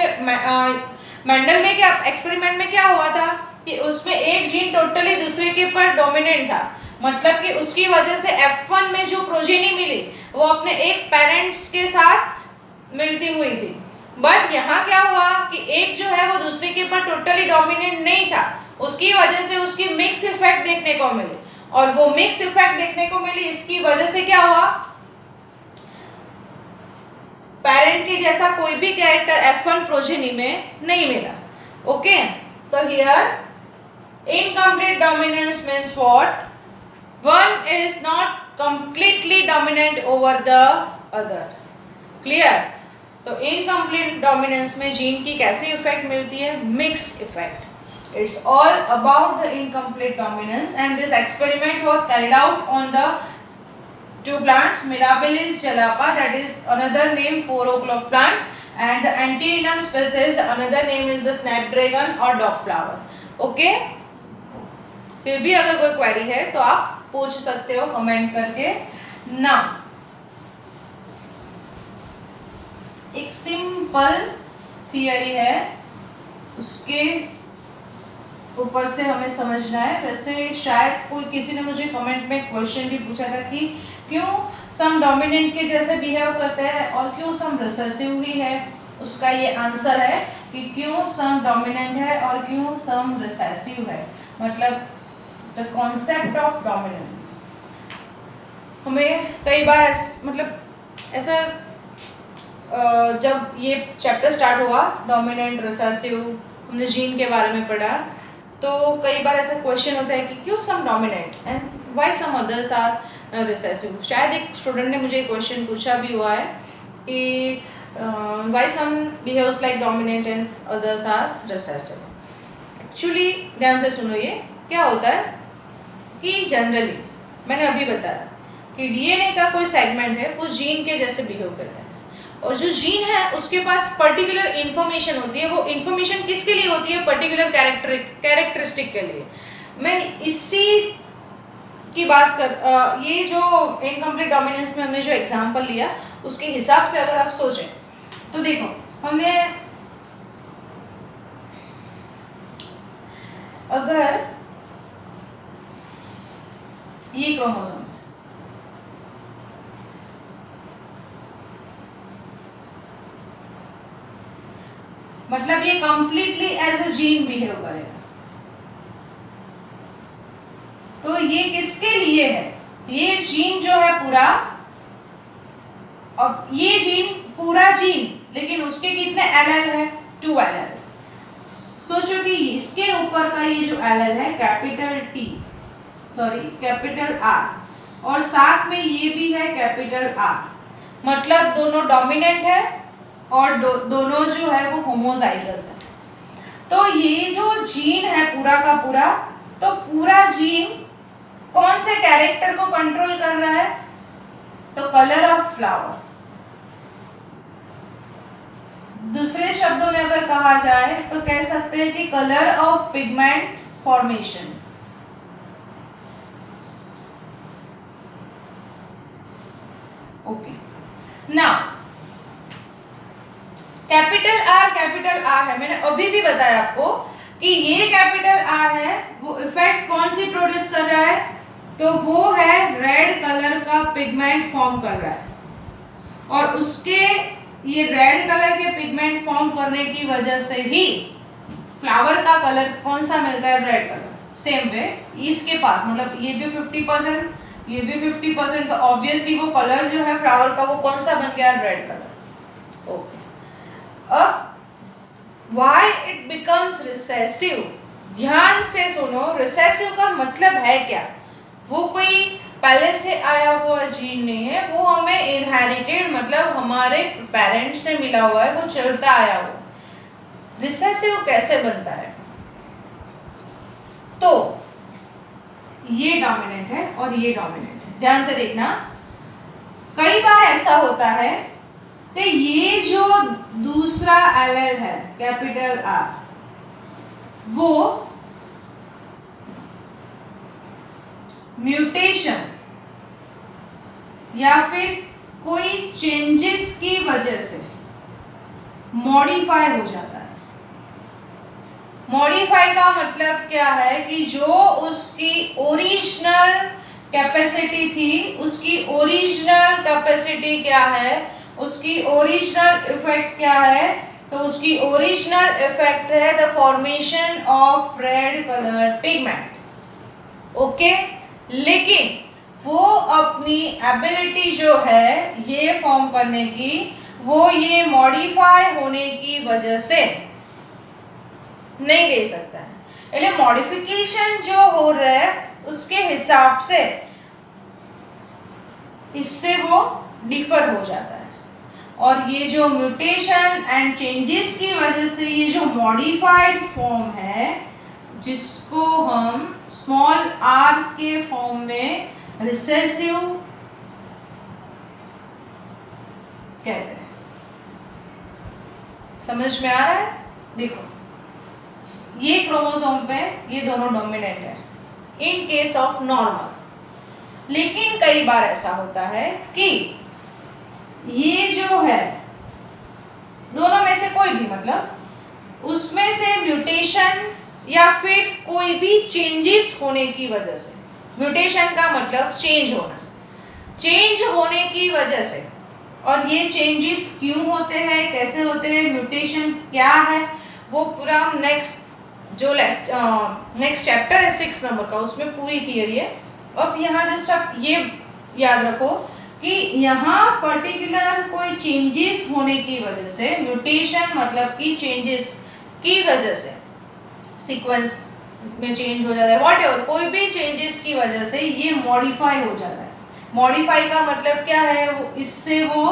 मेंडल में क्या एक्सपेरिमेंट में क्या हुआ था कि उसमें एक जीन टोटली दूसरे के ऊपर डोमिनेंट था. मतलब कि उसकी वजह से F1 में जो प्रोजेनी मिली वो अपने एक पेरेंट्स के साथ मिलती हुई थी. बट यहाँ क्या हुआ कि एक जो है वो दूसरे के ऊपर टोटली डोमिनेंट नहीं था, उसकी वजह से उसकी मिक्स इफेक्ट देखने को मिली. और वो मिक्स इफेक्ट देखने को मिली, इसकी वजह से क्या हुआ, पेरेंट के जैसा कोई भी कैरेक्टर F1 प्रोजेनी में नहीं मिला. ओके, तो here incomplete dominance means what? One is not completely dominant over the other. Clear? तो इनकम्प्लीट डोमिनेंस में जीन की कैसी इफेक्ट मिलती है? Mix effect. It's all about the incomplete dominance, and this experiment was carried out on the 2 plants, Mirabilis jalapa, that is another name 4 o'clock plant, and the Antirinum species, another name is the snapdragon or dog flower. Okay? फिर भी अगर कोई क्वेरी है तो आप पूछ सकते हो कमेंट करके ना. एक सिंपल थियरी है, उसके ऊपर से हमें समझना है. वैसे शायद कोई किसी ने मुझे कमेंट में क्वेश्चन भी पूछा था कि क्यों सम डोमिनेंट के जैसे बिहेव करते हैं और क्यों सम रिसेसिव ही है. उसका ये आंसर है कि क्यों सम डोमिनेंट है और क्यों सम रिसेसिव है. मतलब द कॉन्सेप्ट ऑफ डोमिनेंस. हमें कई बार मतलब ऐसा जब ये चैप्टर स्टार्ट हुआ डोमिनेंट रिसेसिव, हमने जीन के बारे में पढ़ा, तो कई बार ऐसा क्वेश्चन होता है कि क्यों some dominant and why some others are recessive. शायद एक स्टूडेंट ने मुझे क्वेश्चन पूछा भी हुआ है कि why some behaves like dominant and others are recessive. Actually ध्यान से सुनो, ये क्या होता है कि जनरली मैंने अभी बताया कि डीएनए का कोई सेगमेंट है वो जीन के जैसे बिहेव करता है, और जो जीन है उसके पास पर्टिकुलर इन्फॉर्मेशन होती है. वो इन्फॉर्मेशन किसके लिए होती है? पर्टिकुलर कैरेक्टरिस्टिक के लिए. मैं इसी की बात कर ये जो इनकम्प्लीट डोमिनेंस में हमने जो एग्जांपल लिया उसके हिसाब से अगर आप सोचें तो देखो, हमने अगर ये क्रोमोसोम मतलब ये completely as a gene behave करेगा. तो ये किसके लिए है? ये जीन जो है पूरा, अब ये जीन पूरा जीन, लेकिन उसके कितने एलएल है? 2 एलएल्स. सोचो कि इसके ऊपर का ये जो एलएल है capital T, sorry capital R, और साथ में ये भी है कैपिटल आर. मतलब दोनों डोमिनेंट है और दोनों जो है वो होमोजाइगस है. तो ये जो जीन है पूरा का पूरा, तो पूरा जीन कौन से कैरेक्टर को कंट्रोल कर रहा है? तो कलर ऑफ फ्लावर. दूसरे शब्दों में अगर कहा जाए तो कह सकते हैं कि colour of pigment formation. Okay, now capital R है, मैंने अभी भी बताया आपको कि ये कैपिटल आर है, वो इफेक्ट कौन सी प्रोड्यूस कर रहा है? तो वो है रेड कलर का पिगमेंट फॉर्म कर रहा है, और उसके ये रेड कलर के पिगमेंट फॉर्म करने की वजह से ही फ्लावर का कलर कौन सा मिलता है? Red colour. सेम वे इसके पास, मतलब ये भी 50%, ये भी 50%, तो ऑब्वियसली वो कलर जो है फ्लावर का वो कौन सा बन गया? Red colour. ओके, अब व्हाई इट बिकम्स रिसेसिव, ध्यान से सुनो, रिसेसिव का मतलब है क्या? वो कोई पहले से आया हुआ जीन नहीं है, वो हमें इनहेरिटेड, मतलब हमारे पेरेंट्स से मिला हुआ है, वो चलता आया हुआ। रिसेसिव कैसे बनता है? तो ये डोमिनेंट है और ये डोमिनेंट है, ध्यान से देखना। कई बार ऐसा होता है कि ये जो दूसरा एलेल है कैपिटल आर, वो म्यूटेशन या फिर कोई चेंजेस की वजह से मॉडिफाई हो जाता है। मॉडिफाई का मतलब क्या है कि जो उसकी ओरिजिनल कैपेसिटी थी, उसकी ओरिजिनल कैपेसिटी क्या है, उसकी ओरिजिनल इफेक्ट क्या है? तो उसकी ओरिजिनल इफेक्ट है the formation of red colour pigment. Okay, लेकिन वो अपनी एबिलिटी जो है ये फॉर्म करने की, वो ये मॉडिफाई होने की वजह से नहीं दे सकता है। इसलिए मॉडिफिकेशन जो हो रहा है उसके हिसाब से इससे वो डिफर हो जाता है, और ये जो म्यूटेशन एंड चेंजेस की वजह से ये जो मॉडिफाइड फॉर्म है, जिसको हम स्मॉल आर के फॉर्म में रिसेसिव कहते हैं। समझ में आ रहा है? देखो, ये क्रोमोसोम पे ये दोनों डोमिनेंट है इन केस ऑफ नॉर्मल। लेकिन कई बार ऐसा होता है कि ये जो है दोनों में से कोई भी, मतलब उसमें से म्यूटेशन या फिर कोई भी चेंजेस होने की वजह से, म्यूटेशन का मतलब चेंज होना, चेंज होने की वजह से, और ये चेंजेस क्यों होते हैं, कैसे होते हैं, म्यूटेशन क्या है, वो पूरा हम नेक्स्ट चैप्टर है 6 नंबर का, उसमें पूरी थियरी है। अब यहाँ जस्ट आप ये याद रखो कि यहाँ पर्टिकुलर कोई चेंजेस होने की वजह से, म्यूटेशन मतलब कि चेंजेस की वजह से सीक्वेंस में चेंज हो जाता है, व्हाटएवर, कोई भी चेंजेस की वजह से ये मॉडिफाई हो जाता है। मॉडिफाई का मतलब क्या है? इससे वो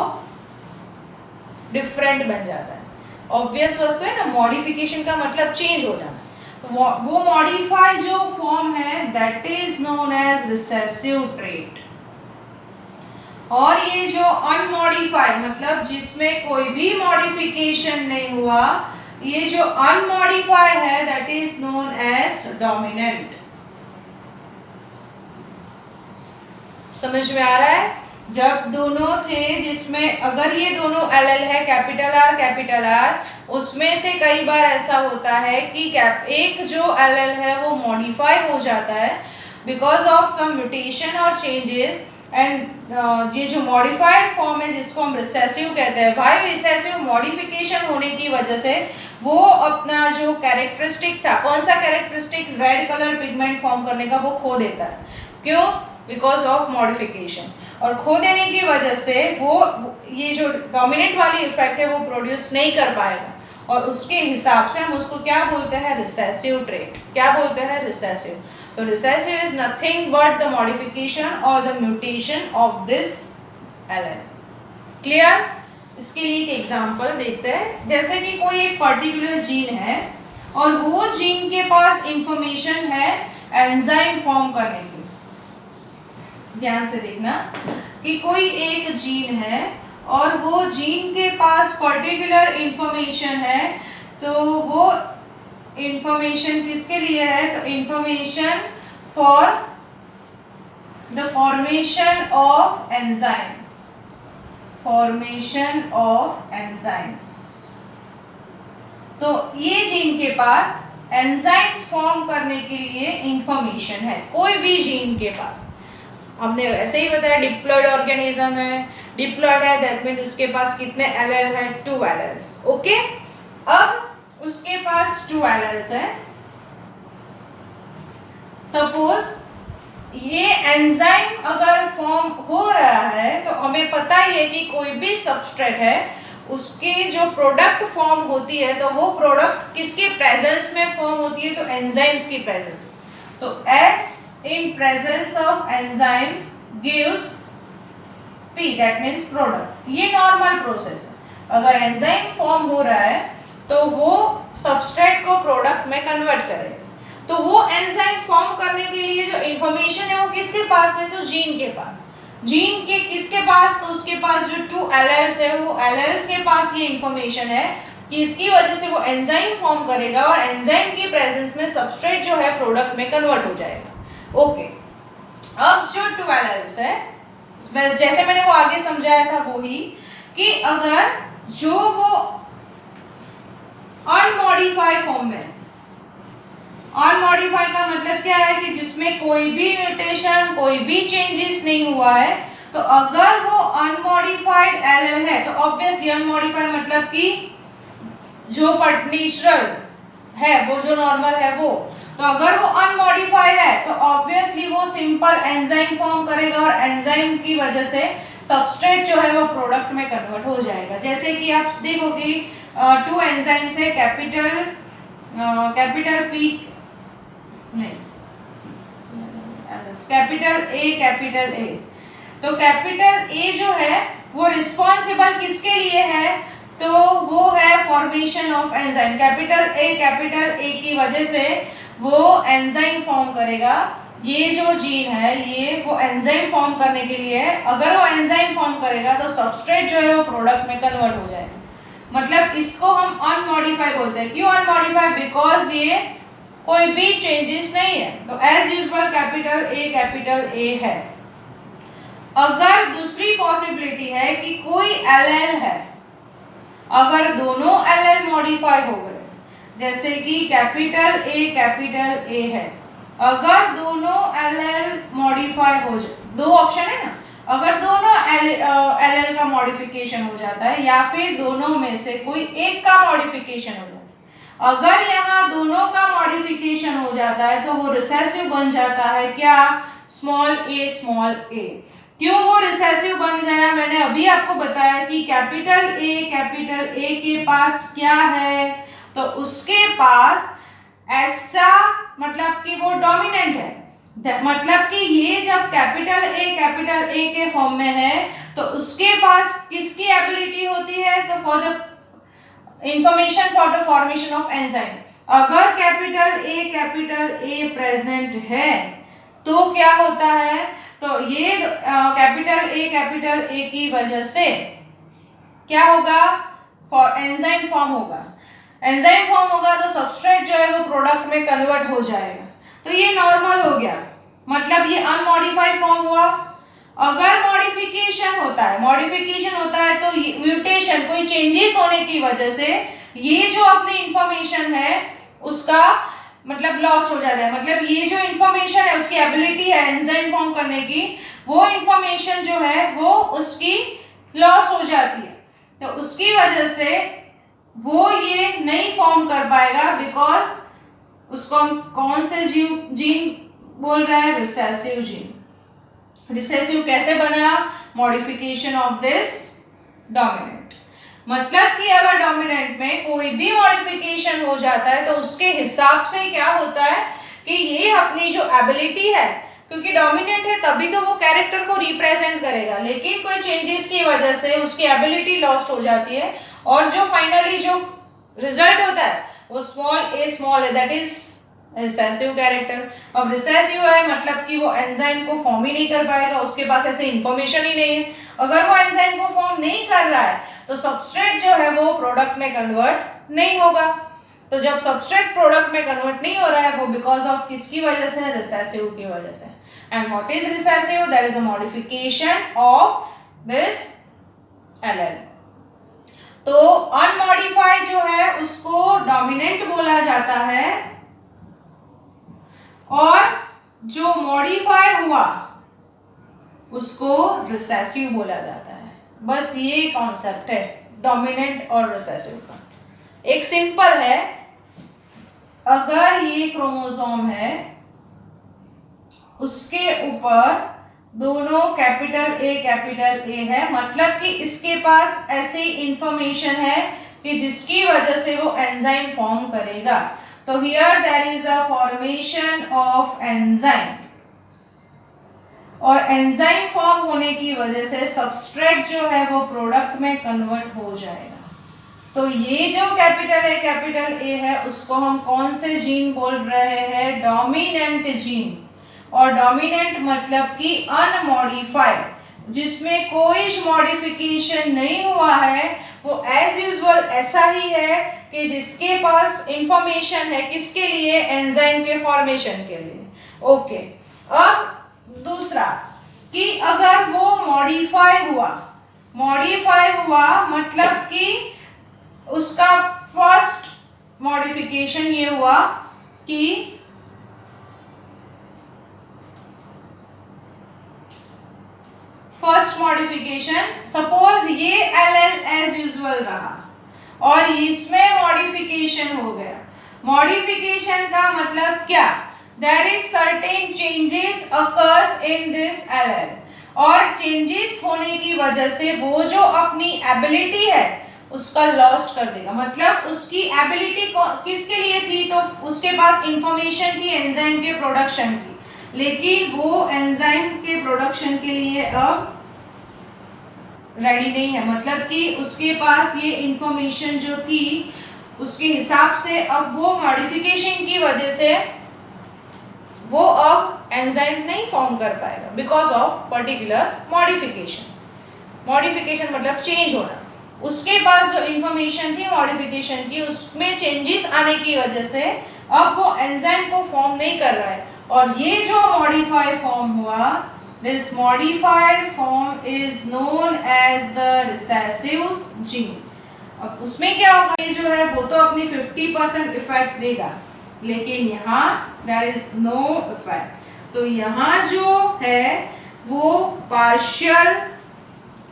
डिफरेंट बन जाता है। ऑब्वियस वस्तु है ना, मॉडिफिकेशन का मतलब चेंज हो जाना। वो मॉडिफाई जो फॉर्म है that is known as recessive trait. और ये जो अनमॉडिफाई मतलब जिसमें कोई भी मॉडिफिकेशन नहीं हुआ, ये जो अनमॉडिफाई है that is known as dominant. समझ में आ रहा है? जब दोनों थे जिसमें अगर ये दोनों एल है कैपिटल आर, उसमें से कई बार ऐसा होता है कि एक जो एल है वो मॉडिफाई हो जाता है बिकॉज ऑफ सम म्यूटेशन और चेंजेस, एंड ये जो मॉडिफाइड फॉर्म है जिसको हम रिसेसिव कहते हैं, भाई रिसेसिव मॉडिफिकेशन होने की वजह से वो अपना जो कैरेक्टरिस्टिक था, कौन सा characteristic, red colour pigment form करने का, वो खो देता है। क्यों? Because of modification. और खो देने की वजह से वो ये जो डोमिनेंट वाली इफेक्ट है वो प्रोड्यूस नहीं कर पाएगा, और उसके हिसाब से हम उसको क्या बोलते हैं? Recessive trait. क्या बोलते हैं? रिसेसिव। तो recessive is nothing but the modification और the mutation of this allele. Clear? इसके लिए एक एग्जांपल देखते हैं। जैसे कि कोई एक पर्टिकुलर जीन है और वो जीन के पास इंफॉर्मेशन है एंजाइम फॉर्म करने की। ध्यान से देखना कि कोई एक जीन है और वो जीन के पास पर्टिकुलर इंफॉर्मेशन है, तो वो इंफॉर्मेशन किसके लिए है? तो information for the formation of enzyme, formation of enzymes. तो ये जीन के पास एंजाइम्स फॉर्म करने के लिए इंफॉर्मेशन है, कोई भी जीन के पास। हमने ऐसे ही बताया डिप्लॉयड ऑर्गेनिज्म है, डिप्लॉयड है दैट मीन्स उसके पास कितने एलेल है? 2 एलेल्स। ओके, अब उसके पास 2 एलएल्स है। सपोज ये एंजाइम अगर फॉर्म हो रहा है तो हमें पता ही है कि कोई भी सबस्ट्रेट है उसके जो प्रोडक्ट फॉर्म होती है तो वो प्रोडक्ट किसके प्रेजेंस में फॉर्म होती है, तो एंजाइम्स की प्रेजेंस। तो S in presence of enzymes gives P, that means product. ये नॉर्मल प्रोसेस है। अगर एंजाइम फॉर्म हो रहा है तो वो सबस्ट्रेट को प्रोडक्ट में कन्वर्ट करेगा। तो वो एंजाइम फॉर्म करने के लिए जो इंफॉर्मेशन है वो किसके पास है, तो जीन के पास। जीन के किसके पास, तो उसके पास जो 2 एलएल्स है वो एलएल्स के पास ये इंफॉर्मेशन है कि इसकी वजह से वो एंजाइम फॉर्म करेगा और एंजाइम की प्रेजेंस में सबस्ट्रेट जो है प्रोडक्ट में कन्वर्ट हो जाएगा। ओके, अब जो 2 एलएल्स है जैसे मैंने वो आगे समझाया था वही कि अगर जो वो अनमॉडिफाइड फॉर्म में, अनमॉडिफाइड का मतलब क्या है कि जिसमें कोई भी म्यूटेशन कोई भी चेंजेस नहीं हुआ है, तो अगर वो अनमॉडिफाइड एलएल है तो ऑब्वियसली अनमॉडिफाइड मतलब कि जो नेचुरल है वो जो नॉर्मल है वो, तो अगर वो अनमॉडिफाइड है तो ऑब्वियसली वो सिंपल एंजाइम फॉर्म करेगा और एंजाइम की वजह से सबस्ट्रेट जो है वो प्रोडक्ट में कन्वर्ट हो जाएगा। जैसे कि आप देखो कि 2 एंजाइम्स है, कैपिटल पी नहीं कैपिटल ए। तो कैपिटल ए जो है वो रिस्पॉन्सिबल किसके लिए है, तो वो है formation of enzyme. Capital A की वजह से वो एंजाइम फॉर्म करेगा। ये जो जीन है ये वो एंजाइम फॉर्म करने के लिए है। अगर वो एंजाइम फॉर्म करेगा तो सबस्ट्रेट जो है वो प्रोडक्ट में कन्वर्ट हो जाएगा। मतलब इसको हम अनमॉडिफाइड बोलते हैं। क्यों अनमॉडिफाइड, बिकॉज ये कोई भी चेंजेस नहीं है। तो एज यूजुअल कैपिटल ए है। अगर दूसरी पॉसिबिलिटी है कि कोई एलएल है, अगर दोनों एलएल मॉडिफाई हो गए, जैसे कि कैपिटल ए है, अगर दोनों एलएल मॉडिफाई हो जाए, 2 ऑप्शन है ना, अगर दोनों एलएल का मॉडिफिकेशन हो जाता है या फिर दोनों में से कोई एक का मॉडिफिकेशन हो जाता है, अगर यहाँ दोनों का मॉडिफिकेशन हो जाता है तो वो रिसेसिव बन जाता है। क्या, स्मॉल ए। क्यों वो रिसेसिव बन गया, मैंने अभी आपको बताया कि कैपिटल ए के पास क्या है, तो उसके पास ऐसा मतलब कि वो डोमिनेंट है। मतलब कि ये जब कैपिटल ए के फॉर्म में है तो उसके पास किसकी एबिलिटी होती है, तो for the information for the formation of enzyme. अगर कैपिटल ए प्रेजेंट है तो क्या होता है, तो ये कैपिटल ए की वजह से क्या होगा, एंजाइम फॉर्म होगा। एंजाइम फॉर्म होगा तो सबस्ट्रेट जो है वो प्रोडक्ट में कन्वर्ट हो जाएगा। तो ये नॉर्मल हो गया, मतलब ये अनमॉडिफाइड फॉर्म हुआ। अगर मॉडिफिकेशन होता है तो म्यूटेशन कोई चेंजेस होने की वजह से ये जो अपनी इंफॉर्मेशन है उसका मतलब लॉस हो जाता है। मतलब ये जो इंफॉर्मेशन है उसकी एबिलिटी है एंजाइम फॉर्म करने की, वो इंफॉर्मेशन जो है वो उसकी लॉस हो जाती है। तो उसकी वजह से वो ये नहीं फॉर्म कर पाएगा, बिकॉज उसको हम कौन से जीन बोल रहे हैं, रिसेसिव जीन। रिसेसिव कैसे बना, मॉडिफिकेशन ऑफ दिस डोमिनेंट। मतलब कि अगर डोमिनेंट में कोई भी मॉडिफिकेशन हो जाता है तो उसके हिसाब से क्या होता है कि ये अपनी जो एबिलिटी है, क्योंकि डोमिनेंट है तभी तो वो कैरेक्टर को रिप्रेजेंट करेगा, लेकिन कोई चेंजेस की वजह से उसकी एबिलिटी लॉस्ट हो जाती है और जो फाइनली जो रिजल्ट होता है वो स्मॉल है, दैट इज रिसेसिव कैरेक्टर। अब रिसेसिव है मतलब कि वो एंजाइम को फॉर्म ही नहीं कर पाएगा, उसके पास ऐसे इंफॉर्मेशन ही नहीं है। अगर वो एंजाइम को फॉर्म नहीं कर रहा है तो सबस्ट्रेट जो है वो प्रोडक्ट में कन्वर्ट नहीं होगा। तो जब सबस्ट्रेट प्रोडक्ट में कन्वर्ट नहीं हो रहा है वो बिकॉज ऑफ किसकी वजह से, रिसेसिव की वजह से। And what is recessive, that is a modification of this LL. तो अनमॉडिफाइड जो है उसको डोमिनेंट बोला जाता है और जो मॉडिफाई हुआ उसको रिसेसिव बोला जाता है। बस ये कॉन्सेप्ट है डोमिनेंट और रिसेसिव का। एक सिंपल है, अगर ये क्रोमोसोम है उसके ऊपर दोनों कैपिटल ए है, मतलब कि इसके पास ऐसी इंफॉर्मेशन है कि जिसकी वजह से वो एंजाइम फॉर्म करेगा। तो here there is a formation of enzyme, और एंजाइम फॉर्म होने की वजह से सबस्ट्रेट जो है वो प्रोडक्ट में कन्वर्ट हो जाएगा। तो ये जो कैपिटल ए है उसको हम कौन से जीन बोल रहे हैं? Dominant gene. और डोमिनेंट मतलब कि अनमॉडिफाइड, जिसमें कोई मॉडिफिकेशन नहीं हुआ है, वो एज यूजुअल ऐसा ही है कि जिसके पास इंफॉर्मेशन है किसके लिए? एंजाइम के फॉर्मेशन के लिए। ओके, अब दूसरा कि अगर वो मॉडिफाई हुआ मतलब कि उसका फर्स्ट मॉडिफिकेशन ये हुआ कि फर्स्ट मॉडिफिकेशन, सपोज ये एल एज यूजुअल रहा और इसमें मॉडिफिकेशन हो गया। मॉडिफिकेशन का मतलब क्या? There is certain changes occurs in this allele, और चेंजेस होने की वजह से वो जो अपनी एबिलिटी है उसका लॉस्ट कर देगा। मतलब उसकी एबिलिटी किसके लिए थी? तो उसके पास इंफॉर्मेशन थी एंजाइम के प्रोडक्शन की, लेकिन वो एंजाइम के प्रोडक्शन के लिए अब रेडी नहीं है। मतलब कि उसके पास ये इंफॉर्मेशन जो थी उसके हिसाब से अब वो मॉडिफिकेशन की वजह से वो अब एंजाइम नहीं फॉर्म कर पाएगा बिकॉज ऑफ पर्टिकुलर मॉडिफिकेशन मतलब चेंज होना। उसके पास जो इंफॉर्मेशन थी मॉडिफिकेशन की, उसमें चेंजेस आने की वजह से अब वो एंजाइम को फॉर्म नहीं कर रहा है। और ये जो मॉडिफाई फॉर्म हुआ, this modified form is known as the recessive gene. अब उसमें क्या होगा? ये जो है वो तो अपनी 50% इफेक्ट देगा, लेकिन यहाँ देयर इज नो इफेक्ट। तो यहाँ जो है वो पार्शियल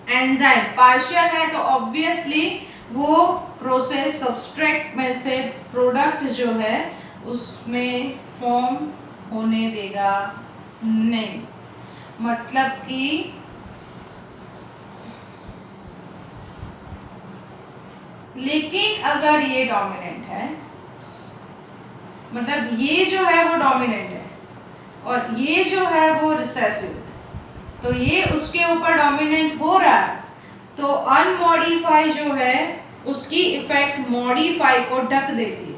एंजाइम, पार्शियल है तो ऑब्वियसली वो प्रोसेस सबस्ट्रेट में से प्रोडक्ट जो है उसमें फॉर्म होने देगा नहीं। मतलब कि लेकिन अगर ये डोमिनेंट है, मतलब ये जो है वो डोमिनेंट है और ये जो है वो रिसेसिव, तो ये उसके ऊपर डोमिनेंट हो रहा है, तो अनमॉडिफाई जो है उसकी इफेक्ट मॉडिफाई को ढक देती है।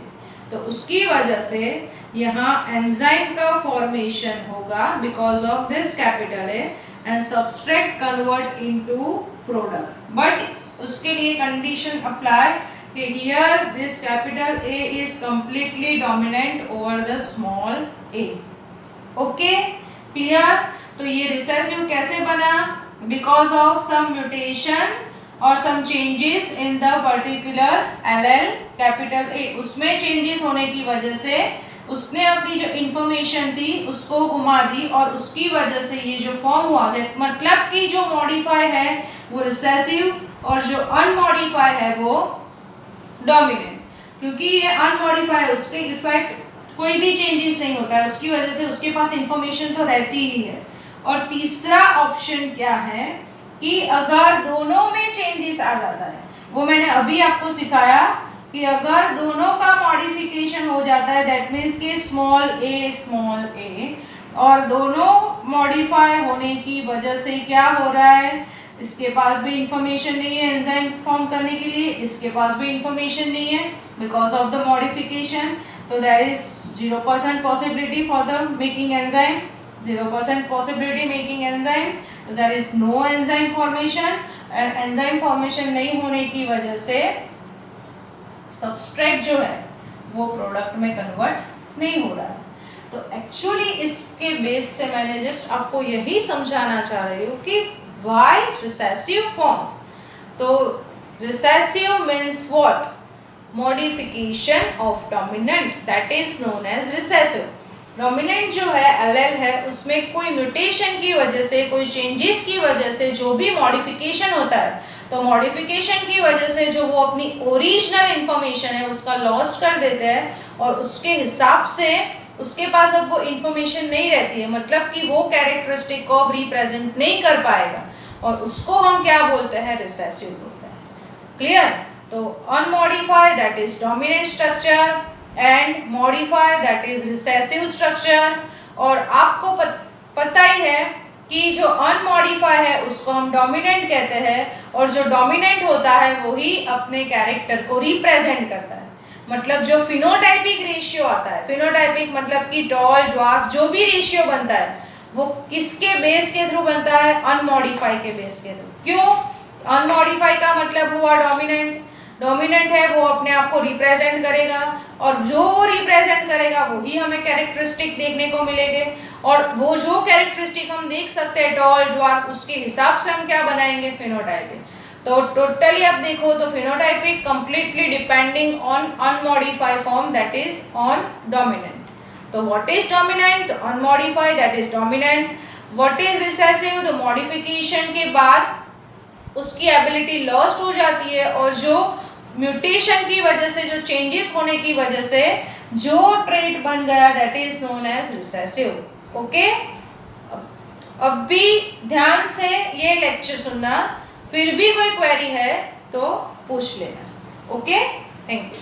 तो उसकी वजह से यहाँ एंजाइम का फॉर्मेशन होगा because of this capital A and substrate convert into product. But उसके लिए कंडीशन अप्लाई कि here this capital A is completely dominant over the small A. Okay, clear? तो ये रिसेसिव कैसे बना? बिकॉज ऑफ सम म्यूटेशन और some changes in the particular allele capital A, उसमें चेंजेस होने की वजह से उसने अपनी जो इंफॉर्मेशन थी उसको घुमा दी और उसकी वजह से ये जो फॉर्म हुआ, मतलब कि जो मॉडिफाई है वो रिसेसिव और जो अनमॉडिफाई है वो डोमिनेंट। क्योंकि ये अनमॉडिफाई है, उसके इफेक्ट कोई भी चेंजेस नहीं होता है, उसकी वजह से उसके पास इंफॉर्मेशन तो रहती ही है। और तीसरा ऑप्शन क्या है कि अगर दोनों में चेंजेस आ जाता है, वो मैंने अभी आपको सिखाया कि अगर दोनों का मॉडिफिकेशन हो जाता है दैट मीन्स कि स्मॉल ए और दोनों मॉडिफाई होने की वजह से क्या हो रहा है, इसके पास भी इंफॉर्मेशन नहीं है एंजाइम फॉर्म करने के लिए, इसके पास भी इंफॉर्मेशन नहीं है बिकॉज ऑफ द मॉडिफिकेशन, तो there is 0% possibility for the making enzyme, 0% possibility making enzyme, so there is no enzyme formation and enzyme formation नहीं होने की वजह से सबस्ट्रेट जो है वो प्रोडक्ट में कन्वर्ट नहीं हो रहा है। तो एक्चुअली इसके बेस से मैंने जस्ट आपको यही समझाना चाह रही हूँ कि why recessive forms। तो recessive means what? Modification of dominant, that is known as recessive। Dominant जो है एल है उसमें कोई म्यूटेशन की वजह से, कोई चेंजेस की वजह से जो भी मॉडिफिकेशन होता है तो मॉडिफिकेशन की वजह से जो वो अपनी ओरिजिनल इंफॉर्मेशन है उसका लॉस्ट कर देते हैं और उसके हिसाब से उसके पास अब वो इंफॉर्मेशन नहीं रहती है, मतलब कि वो कैरेक्टरिस्टिक को अब रिप्रेजेंट नहीं कर पाएगा और उसको हम क्या बोलते हैं, रिसेसिव बोलते हैं। क्लियर? तो unmodified that is dominant structure and modified that is recessive structure. और आपको पता ही है कि जो अनमॉडिफाई है उसको हम डोमिनेंट कहते हैं और जो डोमिनेंट होता है वही अपने कैरेक्टर को रिप्रेजेंट करता है। मतलब जो फिनोटाइपिक रेशियो आता है, फिनोटाइपिक मतलब कि टॉल ड्वार्फ जो भी रेशियो बनता है वो किसके बेस के थ्रू बनता है, अनमॉडिफाई के बेस के थ्रू। क्यों? अनमॉडिफाई का मतलब हुआ डोमिनेंट, डोमिनेंट है वो अपने आप को रिप्रेजेंट करेगा और जो रिप्रेजेंट करेगा वही हमें कैरेक्टरिस्टिक देखने को मिलेंगे और वो जो कैरेक्टरिस्टिक हम देख सकते हैं टॉल ड्वार्फ, उसके हिसाब से हम क्या बनाएंगे, फिनोटाइपिक। तो टोटली आप देखो तो phenotypic completely depending on unmodified form that is on dominant. तो what is dominant? Unmodified that is dominant. What is recessive? तो मॉडिफिकेशन के बाद उसकी एबिलिटी लॉस्ट हो जाती है और जो म्यूटेशन की वजह से, जो चेंजेस होने की वजह से जो ट्रेट बन गया that is known as recessive. Okay, अब भी ध्यान से ये लेक्चर सुनना, फिर भी कोई क्वेरी है तो पूछ लेना। Okay, thank you.